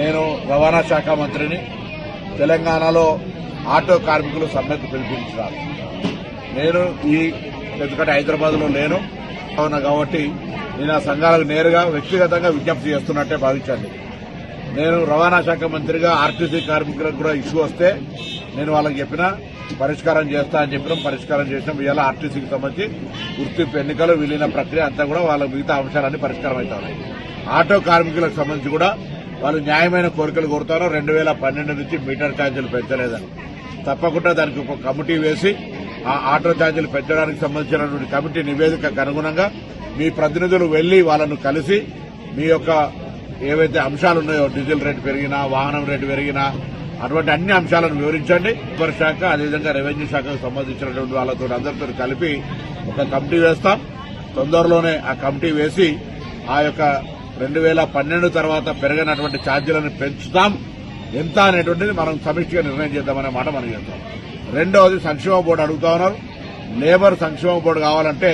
నేను రవాణా శాఖ మంత్రిని. తెలంగాణలో ఆటో కార్మికులు సమ్మెకు పిలిపించారు. నేను ఎందుకంటే హైదరాబాద్ లో లేను కాబట్టి నేను ఆ సంఘాలకు నేరుగా వ్యక్తిగతంగా విజ్ఞప్తి చేస్తున్నట్టే భావించండి. నేను రవాణా శాఖ మంత్రిగా ఆర్టీసీ కార్మికులకు కూడా ఇష్యూ వస్తే నేను వాళ్ళకి చెప్పినా పరిష్కారం చేస్తా అని చెప్పినాం. పరిష్కారం చేసినాం. ఇవాళ ఆర్టీసీకి సంబంధించి గుర్తింపు ఎన్నికలు విలీన ప్రక్రియ అంతా కూడా వాళ్ళ మిగతా అంశాలన్నీ పరిష్కారం అవుతాయి. ఆటో కార్మికులకు సంబంధించి కూడా వాళ్ళు న్యాయమైన కోరికలు కోరుతారు. 2012 నుంచి మీటర్ ఛార్జీలు పెంచలేదని. తప్పకుండా దానికి ఒక కమిటీ వేసి ఆ ఆటో ఛార్జీలు పెంచడానికి సంబంధించినటువంటి కమిటీ నివేదికకు అనుగుణంగా మీ ప్రతినిధులు వెళ్లి వాళ్ళను కలిసి మీ యొక్క ఏవైతే అంశాలు ఉన్నాయో డీజిల్ రేటు పెరిగినా, వాహనం రేటు పెరిగినా అటువంటి అన్ని అంశాలను వివరించండి. లేబర్ శాఖ అదేవిధంగా రెవెన్యూ శాఖకు సంబంధించినటువంటి వాళ్ళతో అందరితో కలిపి ఒక కమిటీ వేస్తాం. తొందరలోనే ఆ కమిటీ వేసి ఆ యొక్క 2012 తర్వాత పెరిగినటువంటి ఛార్జీలను పెంచుతాం. ఎంత అనేటువంటిది మనం సమిష్టిగా నిర్ణయం చేద్దామనే మాట మనం చేస్తాం. రెండవది సంక్షేమ బోర్డు అడుగుతా ఉన్నారు. లేబర్ సంక్షేమ బోర్డు కావాలంటే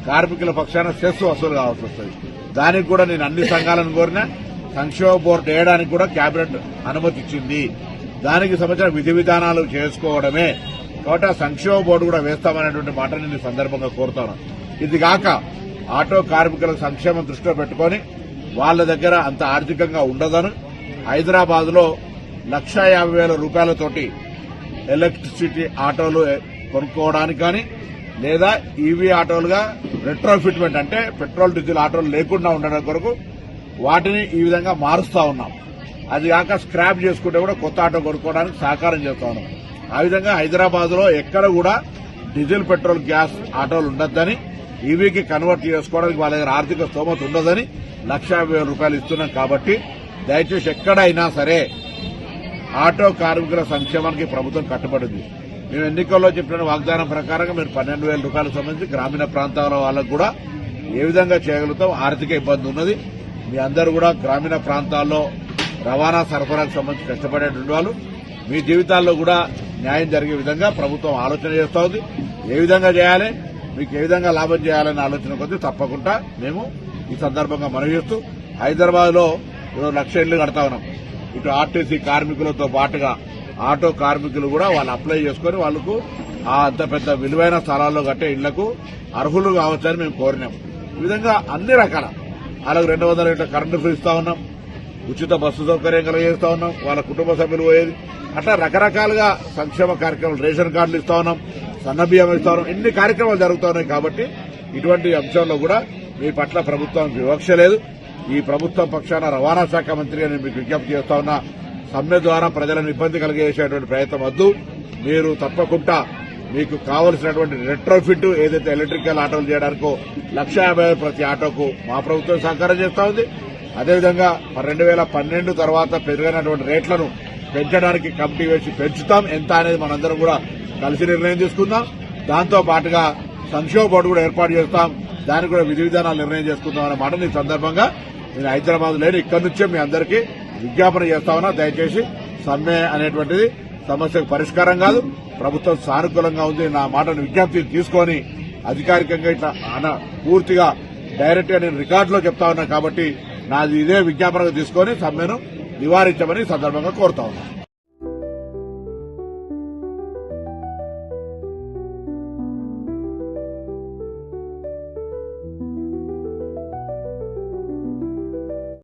కార్మికుల పక్షాన సెస్ వసూలు కావాల్సి వస్తుంది. దానికి కూడా నేను అన్ని సంఘాలను కోరినా సంక్షేమ బోర్డు వేయడానికి కూడా కేబినెట్ అనుమతి ఇచ్చింది. దానికి సంబంధించిన విధి విధానాలు చేసుకోవడమే కాబట్టి ఆ సంక్షేమ బోర్డు కూడా వేస్తామనేటువంటి మాట నేను ఈ సందర్భంగా కోరుతాను. ఇది కాక ఆటో కార్మికుల సంక్షేమం దృష్టిలో పెట్టుకుని వాళ్ళ దగ్గర అంత ఆర్థికంగా ఉండదని హైదరాబాద్ లో 1,50,000 రూపాయలతోటి ఎలక్ట్రిసిటీ ఆటోలు కొనుక్కోవడానికి కానీ లేదా ఈవీ ఆటోలుగా రెట్రోఫిట్మెంట్ అంటే పెట్రోల్ డీజిల్ ఆటోలు లేకుండా ఉండడం కొరకు వాటిని ఈ విధంగా మారుస్తా ఉన్నాం. అది కాక స్క్రాప్ చేసుకుంటే కూడా కొత్త ఆటో కొనుక్కోవడానికి సహకారం చేస్తా ఉన్నాం. ఆ విధంగా హైదరాబాద్ లో ఎక్కడ కూడా డీజిల్ పెట్రోల్ గ్యాస్ ఆటోలు ఉండొద్దని, ఈవీకి కన్వర్ట్ చేసుకోవడానికి వాళ్ళ దగ్గర ఆర్థిక స్తోమత ఉండదని 1,50,000 రూపాయలు ఇస్తున్నాం. కాబట్టి దయచేసి ఎక్కడైనా సరే ఆటో కార్మికుల సంక్షేమానికి ప్రభుత్వం కట్టుబడింది. మేము ఎన్నికల్లో చెప్పిన వాగ్దానం ప్రకారంగా మీరు 12,000 రూపాయలకు సంబంధించి గ్రామీణ ప్రాంతాల వాళ్ళకు కూడా ఏ విధంగా చేయగలుగుతాం. ఆర్థిక ఇబ్బంది ఉన్నది. మీ అందరూ కూడా గ్రామీణ ప్రాంతాల్లో రవాణా సరఫరాకు సంబంధించి కష్టపడేటువంటి వాళ్ళు మీ జీవితాల్లో కూడా న్యాయం జరిగే విధంగా ప్రభుత్వం ఆలోచన చేస్తూ ఉంది. ఏ విధంగా చేయాలి, మీకు ఏ విధంగా లాభం చేయాలనే ఆలోచన కొద్దీ తప్పకుండా మేము ఈ సందర్భంగా మనవి చేస్తూ హైదరాబాద్ లో 1,00,000 ఇళ్లు కడతా ఉన్నాం. ఇటు ఆర్టీసీ కార్మికులతో పాటుగా ఆటో కార్మికులు కూడా వాళ్ళు అప్లై చేసుకుని వాళ్లకు అంత పెద్ద విలువైన స్థలాల్లో కట్టే ఇళ్లకు అర్హులు కావచ్చని మేము కోరినాం. ఈ విధంగా అన్ని రకాల వాళ్ళకు 200 యూనిట్ల కరెంటు ఫ్రీ ఇస్తా ఉన్నాం. ఉచిత బస్సు సౌకర్యం కలిగేస్తా ఉన్నాం. వాళ్ళ కుటుంబ సభ్యులు పోయేది అట్లా రకరకాలుగా సంక్షేమ కార్యక్రమాలు, రేషన్ కార్డులు ఇస్తా ఉన్నాం, సన్నబియ్యం ఇస్తా ఉన్నాం. ఇన్ని కార్యక్రమాలు జరుగుతా ఉన్నాయి. కాబట్టి ఇటువంటి అంశాల్లో కూడా మీ పట్ల ప్రభుత్వానికి వివక్ష లేదు. ఈ ప్రభుత్వం పక్షాన రవాణా శాఖ మంత్రిగా నేను మీకు విజ్ఞప్తి చేస్తా ఉన్నా. సమ్మె ద్వారా ప్రజలను ఇబ్బంది కలిగేసేటువంటి ప్రయత్నం వద్దు. మీరు తప్పకుండా మీకు కావలసినటువంటి రెట్రోఫిట్ ఏదైతే ఎలక్ట్రికల్ ఆటోలు చేయడానికో 1,50,000 ప్రతి ఆటోకు మా ప్రభుత్వం సహకారం చేస్తా ఉంది. అదేవిధంగా 2012 తర్వాత పెరిగినటువంటి రేట్లను పెంచడానికి కమిటీ వేసి పెంచుతాం. ఎంత అనేది మనందరం కూడా కలిసి నిర్ణయం తీసుకుందాం. దాంతో పాటుగా సంక్షేమ బోర్డు కూడా ఏర్పాటు చేస్తాం. దానికి కూడా విధి విధానాలు నిర్ణయం చేసుకుందాం అనే మాట ఈ సందర్భంగా నేను హైదరాబాద్ లేని ఇక్కడి నుంచే మీ అందరికీ విజ్ఞాపన చేస్తా ఉన్నా. దయచేసి సమ్మె అనేటువంటిది సమస్యకు పరిష్కారం కాదు. ప్రభుత్వం సానుకూలంగా ఉంది. నా మాటను విజ్ఞప్తి తీసుకొని అధికారికంగా ఇట్లా పూర్తిగా డైరెక్ట్ గా నేను రికార్డులో చెప్తా ఉన్నా. కాబట్టి నాది ఇదే విజ్ఞాపనగా తీసుకొని సమ్మెను నివారించమని ఈ సందర్భంగా కోరుతా ఉన్నా.